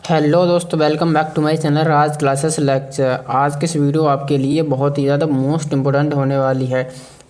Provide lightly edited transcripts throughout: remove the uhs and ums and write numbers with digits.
Hello दोस्तों, welcome back to my channel Raj classes lecture. आज की इस वीडियो आपके लिए बहुत ही ज़्यादा मोस्ट इम्पोर्टेंट होने वाली है।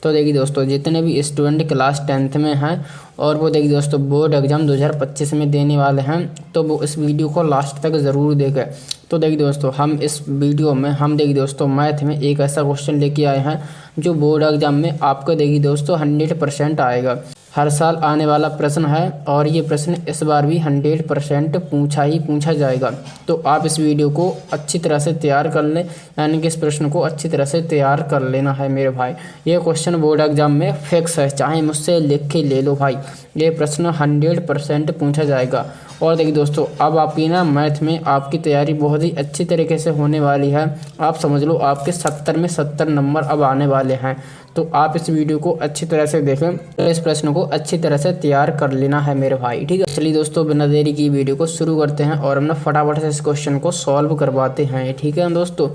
तो देखिए दोस्तों, जितने भी स्टूडेंट क्लास 10th में हैं और वो देखिए दोस्तों बोर्ड एग्ज़ाम 2025 में देने वाले हैं, तो वो इस वीडियो को लास्ट तक ज़रूर देखें। तो देखिए दोस्तों, हम इस वीडियो में देखिए दोस्तों मैथ में एक ऐसा क्वेश्चन लेके आए हैं जो बोर्ड एग्ज़ाम में आपको देखिए दोस्तों 100% आएगा। हर साल आने वाला प्रश्न है और ये प्रश्न इस बार भी 100% पूछा जाएगा। तो आप इस वीडियो को अच्छी तरह से तैयार कर लें, यानी कि इस प्रश्न को अच्छी तरह से तैयार कर लेना है मेरे भाई। ये क्वेश्चन बोर्ड एग्जाम में फिक्स है, चाहे मुझसे लिख के ले लो भाई। ये प्रश्न 100% पूछा जाएगा। और देखिए दोस्तों, अब आपकी मैथ में आपकी तैयारी बहुत ही अच्छी तरीके से होने वाली है। आप समझ लो आपके 70 में 70 नंबर अब आने वाले हैं। तो आप इस वीडियो को अच्छी तरह से देखें, तो इस प्रश्न को अच्छी तरह से तैयार कर लेना है मेरे भाई। ठीक है, चलिए दोस्तों, बिना देरी की वीडियो को शुरू करते हैं और हम फटाफट से इस क्वेश्चन को सॉल्व करवाते हैं। ठीक है दोस्तों,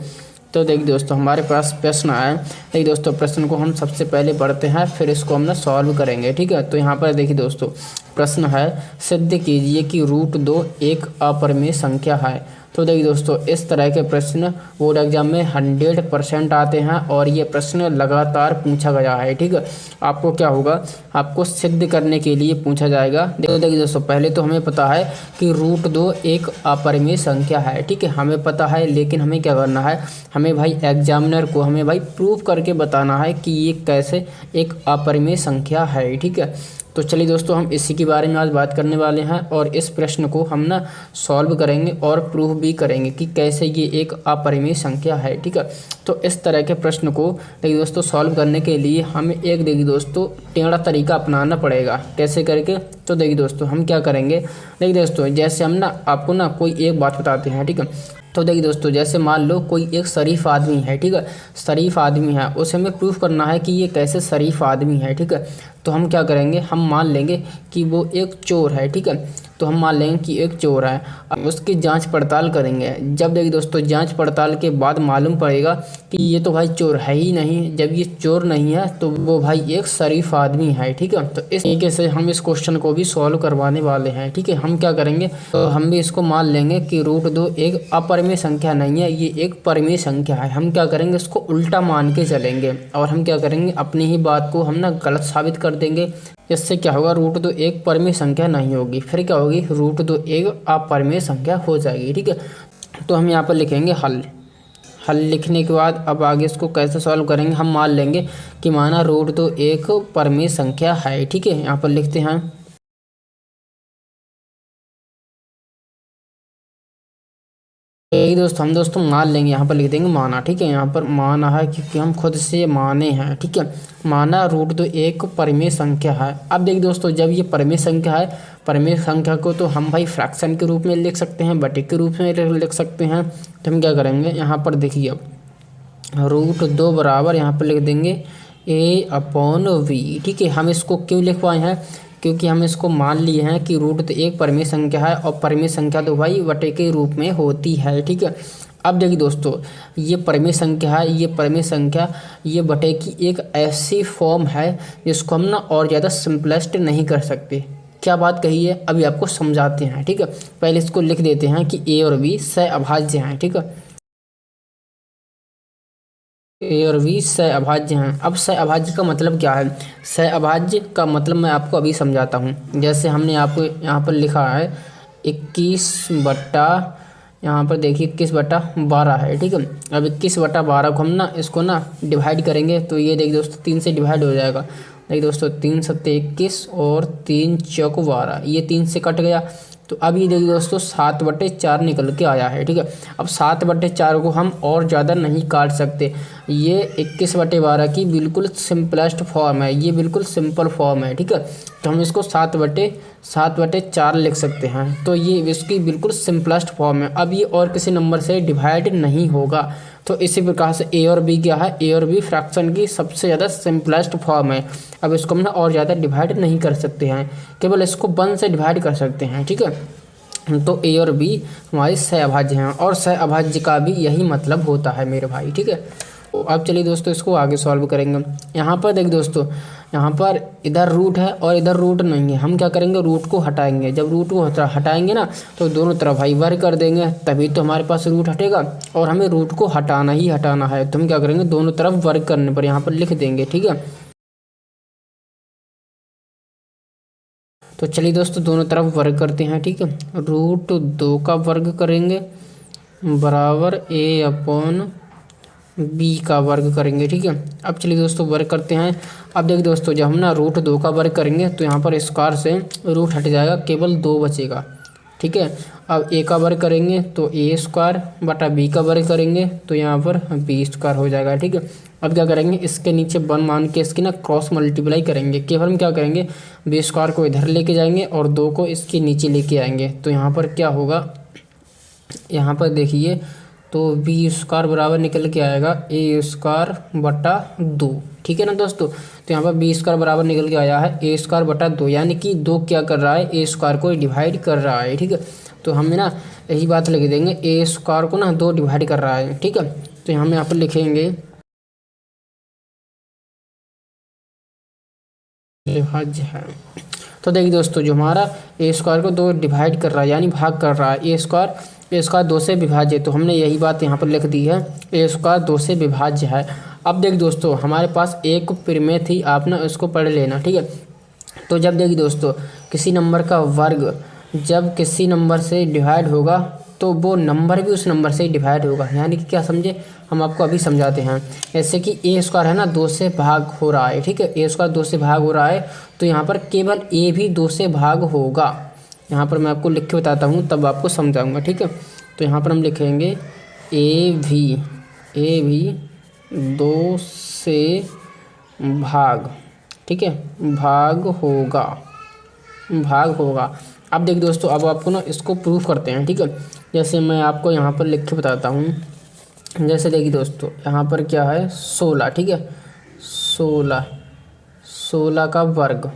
तो देखिए दोस्तों, हमारे पास प्रश्न आया। देखिए दोस्तों, प्रश्न को हम सबसे पहले पढ़ते हैं, फिर इसको हम सॉल्व करेंगे। ठीक है, तो यहाँ पर देखिए दोस्तों, प्रश्न है सिद्ध कीजिए कि √2 एक अपरिमेय संख्या है। तो देखिए दोस्तों, इस तरह के प्रश्न बोर्ड एग्जाम में 100% आते हैं और ये प्रश्न लगातार पूछा गया है। ठीक है, आपको क्या होगा, आपको सिद्ध करने के लिए पूछा जाएगा। देखिए दोस्तों, पहले तो हमें पता है कि √2 एक अपरिमेय संख्या है। ठीक है, हमें पता है, लेकिन हमें क्या करना है, हमें भाई एग्जामिनर को हमें भाई प्रूव करके बताना है कि ये कैसे एक अपरिमेय संख्या है। ठीक है, तो चलिए दोस्तों, हम इसी के बारे में आज बात करने वाले हैं और इस प्रश्न को हम सॉल्व करेंगे और प्रूव भी करेंगे कि कैसे ये एक अपरिमेय संख्या है। ठीक है, तो इस तरह के प्रश्न को देखिए दोस्तों सॉल्व करने के लिए हमें एक देखिए दोस्तों टेढ़ा तरीका अपनाना पड़ेगा। कैसे करके, तो देखिए दोस्तों हम क्या करेंगे, देखिए दोस्तों जैसे हम आपको कोई एक बात बताते हैं। ठीक है, तो देखिए दोस्तों, जैसे मान लो कोई एक शरीफ आदमी है। ठीक है, शरीफ आदमी है, उसे हमें प्रूफ करना है कि ये कैसे शरीफ आदमी है। ठीक है, तो हम क्या करेंगे, हम मान लेंगे कि वो एक चोर है। ठीक है, तो हम मान लेंगे कि एक चोर है, अब उसकी जांच पड़ताल करेंगे। जब देखिए दोस्तों जांच पड़ताल के बाद मालूम पड़ेगा कि ये तो भाई चोर है ही नहीं, जब ये चोर नहीं है तो वो भाई एक शरीफ आदमी है। ठीक है, तो इस तरीके से हम इस क्वेश्चन को भी सॉल्व करवाने वाले हैं। ठीक है, हम क्या करेंगे, तो हम भी इसको मान लेंगे कि √2 एक अपरिमेय संख्या नहीं है, ये एक परिमेय संख्या है। हम क्या करेंगे, इसको उल्टा मान के चलेंगे और हम क्या करेंगे, अपनी ही बात को हम गलत साबित कर देंगे। इससे क्या होगा, √2 एक परिमेय संख्या नहीं होगी, फिर क्या होगी, √2 एक अपरिमेय संख्या हो जाएगी। ठीक है, तो हम यहाँ पर लिखेंगे हल लिखने के बाद अब आगे इसको कैसे सॉल्व करेंगे, हम मान लेंगे कि माना √2 एक परिमेय संख्या है। ठीक है, यहाँ पर लिखते हैं हम दोस्तों मान लेंगे, यहाँ पर लिख देंगे माना। ठीक है, यहाँ पर माना है क्योंकि हम खुद से माने हैं। ठीक है, माना √2 एक परिमेय संख्या है। अब देखिए दोस्तों, जब ये परिमेय संख्या है, परिमेय संख्या को तो हम भाई फ्रैक्शन के रूप में लिख सकते हैं, बटे के रूप में लिख सकते हैं। तो हम क्या करेंगे, यहाँ पर देखिए अब √2 बराबर यहाँ पर लिख देंगे a/v। ठीक है, हम इसको क्यों लिखवाए हैं, क्योंकि हम इसको मान लिए हैं कि √2 एक परिमेय संख्या है और परिमेय संख्या तो भाई बटे के रूप में होती है। ठीक है, अब देखिए दोस्तों, ये परिमेय संख्या है, ये परिमेय संख्या ये बटे की एक ऐसी फॉर्म है जिसको हम और ज़्यादा सिंपलेस्ट नहीं कर सकते। क्या बात कही है, अभी आपको समझाते हैं। ठीक है, पहले इसको लिख देते हैं कि a और b सहअभाज्य हैं। ठीक है, a और v सहअभाज्य हैं। अब सहअभाज्य का मतलब क्या है, सहअभाज्य का मतलब मैं आपको अभी समझाता हूँ। जैसे हमने आपको यहाँ पर लिखा है 21 बट्टा, यहाँ पर देखिए 21/12 है। ठीक है, अब 21/12 को हम इसको डिवाइड करेंगे तो ये देखिए दोस्तों 3 से डिवाइड हो जाएगा। देखिए दोस्तों 3 सत्ते 21 और 3 चौक 12, ये 3 से कट गया। तो अब ये देखिए दोस्तों 7/4 निकल के आया है। ठीक है, अब 7/4 को हम और ज़्यादा नहीं काट सकते। ये 21/12 की बिल्कुल सिंपलेस्ट फॉर्म है, ये बिल्कुल सिंपल फॉर्म है। ठीक है, तो हम इसको 7/4 लिख सकते हैं। तो ये इसकी बिल्कुल सिंपलेस्ट फॉर्म है। अब ये और किसी नंबर से डिवाइड नहीं होगा। तो इसी प्रकार से a और b क्या है, a और b फ्रैक्शन की सबसे ज़्यादा सिंपलेस्ट फॉर्म है। अब इसको हम और ज़्यादा डिवाइड नहीं कर सकते हैं, केवल इसको 1 से डिवाइड कर सकते हैं। ठीक है, तो a और b हमारे सहअभाज्य हैं और सहअभाज्य का भी यही मतलब होता है मेरे भाई। ठीक है, तो अब चलिए दोस्तों इसको आगे सॉल्व करेंगे। यहाँ पर देखिए दोस्तों यहाँ पर इधर रूट है और इधर रूट नहीं है, हम क्या करेंगे रूट को हटाएंगे। जब रूट को हटाएंगे ना तो दोनों तरफ भाई वर्ग कर देंगे, तभी तो हमारे पास रूट हटेगा। और हमें रूट को हटाना ही हटाना है, तो हम क्या करेंगे दोनों तरफ वर्ग करने पर यहाँ पर लिख देंगे। ठीक है, तो चलिए दोस्तों दोनों तरफ वर्ग करते हैं। ठीक है, रूट 2 का वर्ग करेंगे बराबर a अपॉन बी का वर्ग करेंगे। ठीक है, अब चलिए दोस्तों वर्ग करते हैं। अब देखिए दोस्तों जब हम ना रूट 2 का वर्ग करेंगे तो यहाँ पर स्क्वायर से रूट हट जाएगा, केवल 2 बचेगा। ठीक है, अब a का वर्ग करेंगे तो a स्क्वायर बटा b का वर्ग करेंगे तो यहाँ पर b स्क्वायर हो जाएगा। ठीक है, अब क्या करेंगे इसके नीचे 1 मान के इसकी ना क्रॉस मल्टीप्लाई करेंगे। केवल हम क्या करेंगे b स्क्वायर को इधर लेके जाएंगे और 2 को इसके नीचे लेके आएंगे, तो यहाँ पर क्या होगा, यहाँ पर देखिए तो बी स्क्वायर बराबर निकल के आएगा ए स्क्वायर बटा 2। ठीक है ना दोस्तों, तो यहाँ पर बी स्क्वायर बराबर निकल के आया है ए स्क्वायर बटा 2, यानी कि 2 क्या कर रहा है ए स्क्वायर को डिवाइड कर रहा है। ठीक है, तो हमें ना यही बात लिख देंगे ए स्क्वायर को ना 2 डिवाइड कर रहा है। ठीक है, तो हम यहाँ पर लिखेंगे विभाज्य है। तो देखिए दोस्तों जो हमारा ए स्क्वायर को 2 डिवाइड कर रहा है यानी भाग कर रहा है, ए स्क्वायर 2 से विभाज्य, तो हमने यही बात यहाँ पर लिख दी है ए स्क्वायर 2 से विभाज्य है। अब देख दोस्तों हमारे पास एक प्रमेय थी, आप ना इसको पढ़ लेना। ठीक है, तो जब देखिए दोस्तों किसी नंबर का वर्ग जब किसी नंबर से डिवाइड होगा तो वो नंबर भी उस नंबर से ही डिवाइड होगा, यानी कि क्या समझे, हम आपको अभी समझाते हैं। जैसे कि ए स्क्वायर है ना 2 से भाग हो रहा है। ठीक है, ए स्क्वायर 2 से भाग हो रहा है तो यहाँ पर केवल ए भी 2 से भाग होगा। यहाँ पर मैं आपको लिख के बताता हूँ तब आपको समझाऊंगा। ठीक है, तो यहाँ पर हम लिखेंगे ए भी 2 से भाग, ठीक है, भाग होगा। अब देखिए दोस्तों अब आपको ना इसको प्रूफ करते हैं। ठीक है, जैसे मैं आपको यहाँ पर लिख के बताता हूँ। जैसे देखिए दोस्तों यहाँ पर क्या है 16। ठीक है, 16 का वर्ग,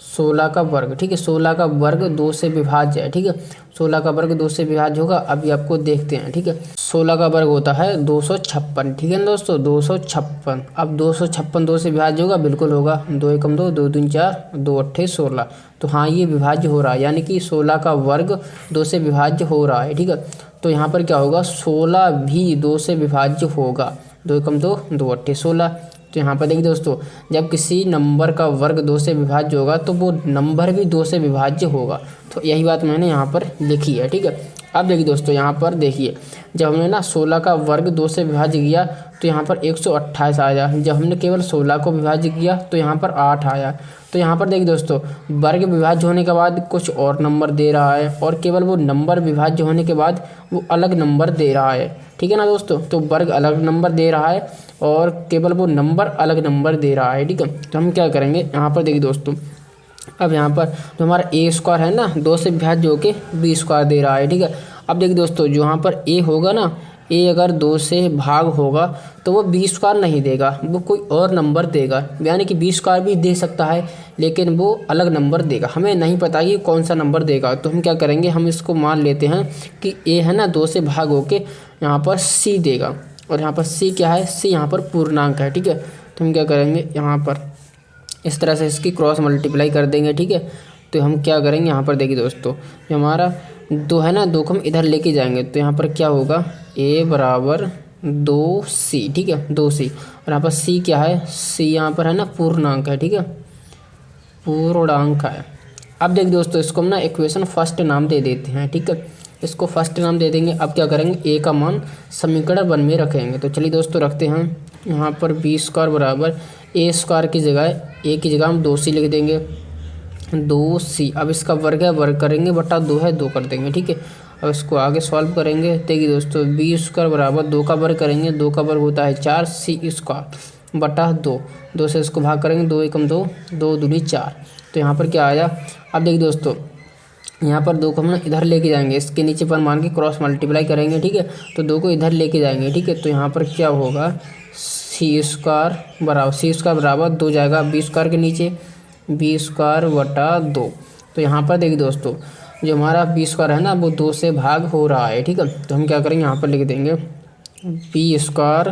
16 का वर्ग। ठीक है, 16 का वर्ग 2 से विभाज्य है। ठीक है, 16 का वर्ग 2 से विभाज्य होगा, अभी आपको देखते हैं। ठीक है, 16 का वर्ग होता है 256। ठीक है ना दोस्तों 256। अब 256 2 से विभाज्य होगा, बिल्कुल होगा, 2 एकम 2, 2 दूनी 4, 2 अट्ठे 16। तो हाँ ये विभाज्य हो रहा है, यानी कि 16 का वर्ग 2 से विभाज्य हो रहा है। ठीक है, तो यहाँ पर क्या होगा 16 भी 2 से विभाज्य होगा, 2 एकम 2, 2 अट्ठे 16। तो यहाँ पर देखिए दोस्तों जब किसी नंबर का वर्ग 2 से विभाज्य होगा तो वो नंबर भी 2 से विभाज्य होगा, तो यही बात मैंने यहाँ पर लिखी है। ठीक है, अब देखिए दोस्तों यहाँ पर देखिए जब हमने ना 16 का वर्ग 2 से विभाज्य किया तो यहाँ पर 128 आया, जब हमने केवल 16 को विभाज्य किया तो यहाँ पर 8 आया। तो यहाँ पर देखिए दोस्तों वर्ग विभाज्य होने के बाद कुछ और नंबर दे रहा है और केवल वो नंबर विभाज्य होने के बाद वो अलग नंबर दे रहा है। ठीक है ना दोस्तों, तो वर्ग अलग नंबर दे रहा है और केवल वो नंबर अलग नंबर दे रहा है। ठीक है, तो हम क्या करेंगे यहाँ पर देखिए दोस्तों, अब यहाँ पर जो हमारा ए स्क्वायर है ना 2 से विभाज्य होके बी स्क्वायर दे रहा है। ठीक है, अब देखिए दोस्तों जो यहाँ पर ए होगा ना, ए अगर 2 से भाग होगा तो वो बी स्क्वायर नहीं देगा, वो कोई और नंबर देगा, यानी कि बी स्क्वायर भी दे सकता है लेकिन वो अलग नंबर देगा। हमें नहीं पता कि कौन सा नंबर देगा, तो हम क्या करेंगे हम इसको मान लेते हैं कि ए है ना 2 से भाग होके यहाँ पर सी देगा, और यहाँ पर सी क्या है, सी यहाँ पर पूर्णांक है। ठीक है, तो हम क्या करेंगे यहाँ पर इस तरह से इसकी क्रॉस मल्टीप्लाई कर देंगे। ठीक है, तो हम क्या करेंगे यहाँ पर देखिए दोस्तों जो हमारा 2 है ना 2 को हम इधर लेके जाएंगे तो यहाँ पर क्या होगा a बराबर 2c। ठीक है, 2c, और यहाँ पर c क्या है, c यहाँ पर है ना पूर्णांक है। ठीक है, पूर्णांक है। अब देखिए दोस्तों इसको हम ना इक्वेशन फर्स्ट नाम दे देते हैं। ठीक है, इसको फर्स्ट नाम दे देंगे। अब क्या करेंगे a का मान समीकरण 1 में रखेंगे। तो चलिए दोस्तों रखते हैं यहाँ पर बी स्क्वायर बराबर ए स्क्वायर की जगह a की जगह हम 2c लिख देंगे, 2c। अब इसका वर्ग है, वर्ग करेंगे बटा 2 है 2 कर देंगे। ठीक है, अब इसको आगे सॉल्व करेंगे। देखिए दोस्तों बी स्क्वायर बराबर 2 का वर्ग करेंगे, 2 का वर्ग होता है 4, सी स्क्वायर बटा 2, 2 से इसको भाग करेंगे, 2 एकम 2, 2 दूनी 4। तो यहाँ पर क्या आया, अब देखिए दोस्तों यहाँ पर 2 को हम इधर लेके जाएंगे, इसके नीचे पर मान के क्रॉस मल्टीप्लाई करेंगे। ठीक है, तो 2 को इधर लेके जाएंगे। ठीक है, तो यहाँ पर क्या होगा सी स्क्वायर बराबर 2 जाएगा बी स्क्वायर के नीचे, बी स्क्वायर बटा 2। तो यहाँ पर देखिए दोस्तों जो हमारा बी स्क्वायर है ना वो 2 से भाग हो रहा है। ठीक है, तो हम क्या करेंगे यहाँ पर लिख देंगे बी स्क्वायर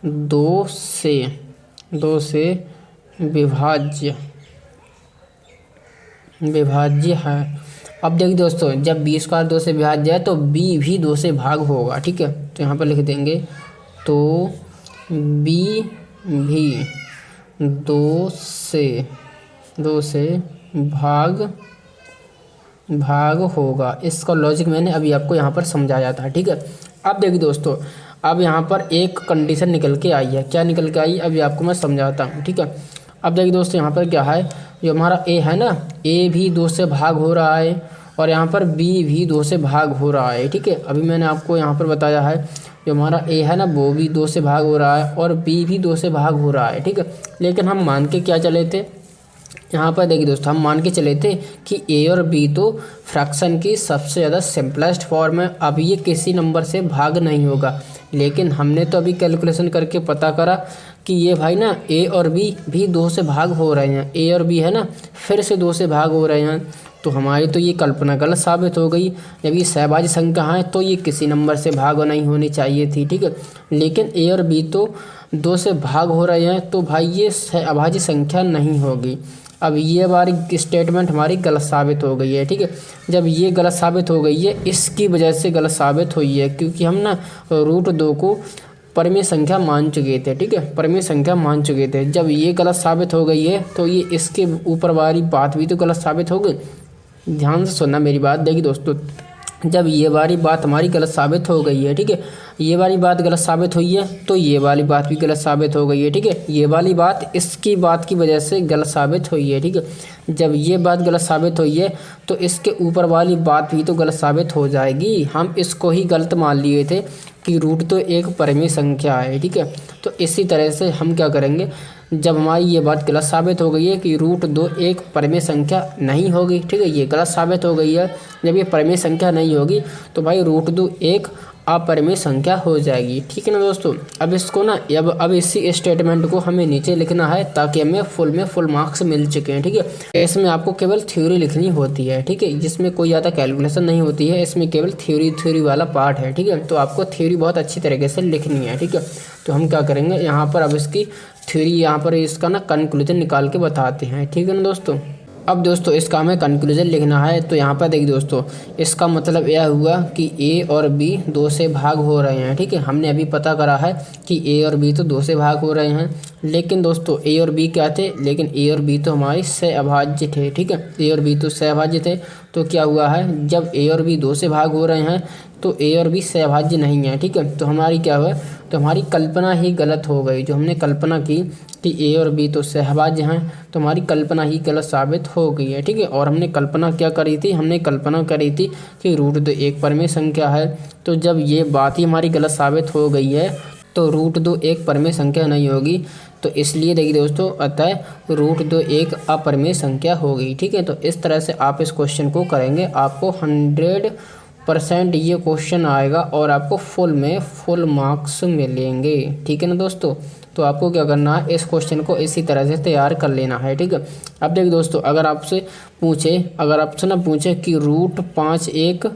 2 से विभाज्य है। अब देखिए दोस्तों, जब b स्क्वायर 2 से विभाज्य है तो b भी 2 से भाग होगा, ठीक है। तो यहाँ पर लिख देंगे तो b भी 2 से भाग होगा। इसका लॉजिक मैंने अभी आपको यहाँ पर समझाया था, ठीक है। अब देखिए दोस्तों, अब यहाँ पर एक कंडीशन निकल के आई है। क्या निकल के आई अभी आपको मैं समझाता हूँ, ठीक है। अब देखिए दोस्तों, यहाँ पर क्या है, जो हमारा a है ना, a भी 2 से भाग हो रहा है और यहाँ पर b भी 2 से भाग हो रहा है, ठीक है। अभी मैंने आपको यहाँ पर बताया है, जो हमारा a है ना वो भी 2 से भाग हो रहा है और b भी 2 से भाग हो रहा है, ठीक है। लेकिन हम मान के क्या चले थे, यहाँ पर देखिए दोस्तों, हम मान के चले थे कि a और b तो फ्रैक्शन की सबसे ज़्यादा सिंपलेस्ट फॉर्म है। अब ये किसी नंबर से भाग नहीं होगा, लेकिन हमने तो अभी कैलकुलेशन करके पता करा कि ये भाई ना a और b भी 2 से भाग हो रहे हैं। a और b है ना फिर से 2 से भाग हो रहे हैं, तो हमारी तो ये कल्पना गलत साबित हो गई। जब ये सहभाज्य संख्या है तो ये किसी नंबर से भाग नहीं होनी चाहिए थी, ठीक है। लेकिन a और b तो 2 से भाग हो रहे हैं, तो भाई ये सहभाज्य संख्या नहीं होगी। अब ये हमारी स्टेटमेंट हमारी गलत साबित हो गई है, ठीक है। जब ये गलत साबित हो गई है, इसकी वजह से गलत साबित हुई है, क्योंकि हम ना √2 को परिमेय संख्या मान चुके थे, ठीक है, परिमेय संख्या मान चुके थे। जब ये गलत साबित हो गई है तो ये इसके ऊपर वाली बात भी तो गलत साबित हो गई। ध्यान से सुनना मेरी बात। देखिए दोस्तों, जब ये वाली बात हमारी गलत साबित हो गई है, ठीक है, ये वाली बात गलत साबित हुई है तो ये वाली बात भी गलत साबित हो गई है, ठीक है। ये वाली बात इसकी बात की वजह से गलत साबित हुई है, ठीक है। जब ये बात गलत साबित हुई है तो इसके ऊपर वाली बात भी तो गलत साबित हो जाएगी। हम इसको ही गलत मान लिए थे कि रूट तो एक परिमेय संख्या है, ठीक है। तो इसी तरह से हम क्या करेंगे, जब हमारी ये बात गलत साबित हो गई है कि √2 एक परिमेय संख्या नहीं होगी, ठीक है, ये गलत साबित हो गई है। जब ये परिमेय संख्या नहीं होगी तो भाई √2 एक अपरिमेय संख्या हो जाएगी, ठीक है ना दोस्तों। अब इसको ना अब इसी स्टेटमेंट को हमें नीचे लिखना है ताकि हमें फुल मार्क्स मिल चुके हैं, ठीक है। इसमें आपको केवल थ्योरी लिखनी होती है, ठीक है, जिसमें कोई ज़्यादा कैलकुलेशन नहीं होती है। इसमें केवल थ्योरी वाला पार्ट है, ठीक है। तो आपको थ्योरी बहुत अच्छी तरीके से लिखनी है, ठीक है। तो हम क्या करेंगे, यहाँ पर अब इसकी थ्योरी, यहाँ पर इसका ना कंक्लूजन निकाल के बताते हैं, ठीक है ना दोस्तों। अब दोस्तों इसका हमें कंक्लूजन लिखना है। तो यहाँ पर देखिए दोस्तों, इसका मतलब यह हुआ कि a और b 2 से भाग हो रहे हैं, ठीक है। हमने अभी पता करा है कि a और b तो 2 से भाग हो रहे हैं, लेकिन दोस्तों a और b क्या थे, लेकिन a और b तो हमारी सहअभाज्य थे, ठीक है। a और b तो सहअभाज्य थे, तो क्या हुआ है, जब a और b 2 से भाग हो रहे हैं तो a और b सहअभाज्य नहीं है, ठीक है। तो हमारी क्या हुआ, तो हमारी कल्पना ही गलत हो गई। जो हमने कल्पना की कि a और b तो सहअभाज्य हैं, तो हमारी कल्पना ही गलत साबित हो गई है, ठीक है। और हमने कल्पना क्या करी थी, हमने कल्पना करी थी कि √2 एक परिमेय संख्या है। तो जब ये बात ही हमारी गलत साबित हो गई है तो √2 एक परिमेय संख्या नहीं होगी। तो इसलिए देखिए दोस्तों, अतः √2 एक अपरिमेय संख्या होगी, ठीक है। तो इस तरह से आप इस क्वेश्चन को करेंगे, आपको 100% ये क्वेश्चन आएगा और आपको फुल मार्क्स मिलेंगे, ठीक है ना दोस्तों। तो आपको क्या करना है, इस क्वेश्चन को इसी तरह से तैयार कर लेना है, ठीक है। अब देखिए दोस्तों, अगर आपसे ना पूछे कि √5 एक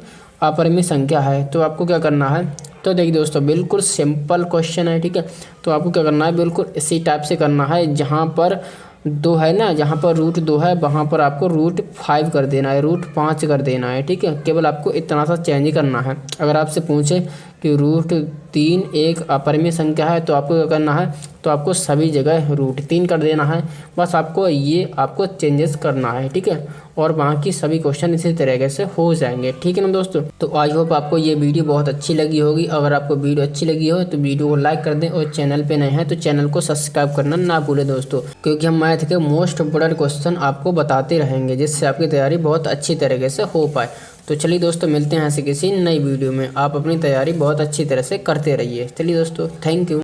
अपरिमेय संख्या है तो आपको क्या करना है, तो देखिए दोस्तों बिल्कुल सिंपल क्वेश्चन है, ठीक है। तो आपको क्या करना है, बिल्कुल इसी टाइप से करना है। जहाँ पर 2 है ना, जहाँ पर √2 है वहाँ पर आपको √5 कर देना है, √5 कर देना है, ठीक है। केवल आपको इतना सा चेंज करना है। अगर आपसे पूछे कि √3 एक अपरिमेय संख्या है तो आपको क्या करना है, तो आपको सभी जगह √3 कर देना है। बस आपको चेंजेस करना है, ठीक है। और वहाँ की सभी क्वेश्चन इसी तरीके से हो जाएंगे, ठीक है ना दोस्तों। तो आई होप आपको ये वीडियो बहुत अच्छी लगी होगी। अगर आपको वीडियो अच्छी लगी हो तो वीडियो को लाइक कर दें और चैनल पे नए हैं तो चैनल को सब्सक्राइब करना ना भूलें दोस्तों, क्योंकि हम मैथ के मोस्ट इम्पोर्टेंट क्वेश्चन आपको बताते रहेंगे, जिससे आपकी तैयारी बहुत अच्छी तरीके से हो पाए। तो चलिए दोस्तों, मिलते हैं ऐसे किसी नई वीडियो में। आप अपनी तैयारी बहुत अच्छी तरह से करते रहिए। चलिए दोस्तों, थैंक यू।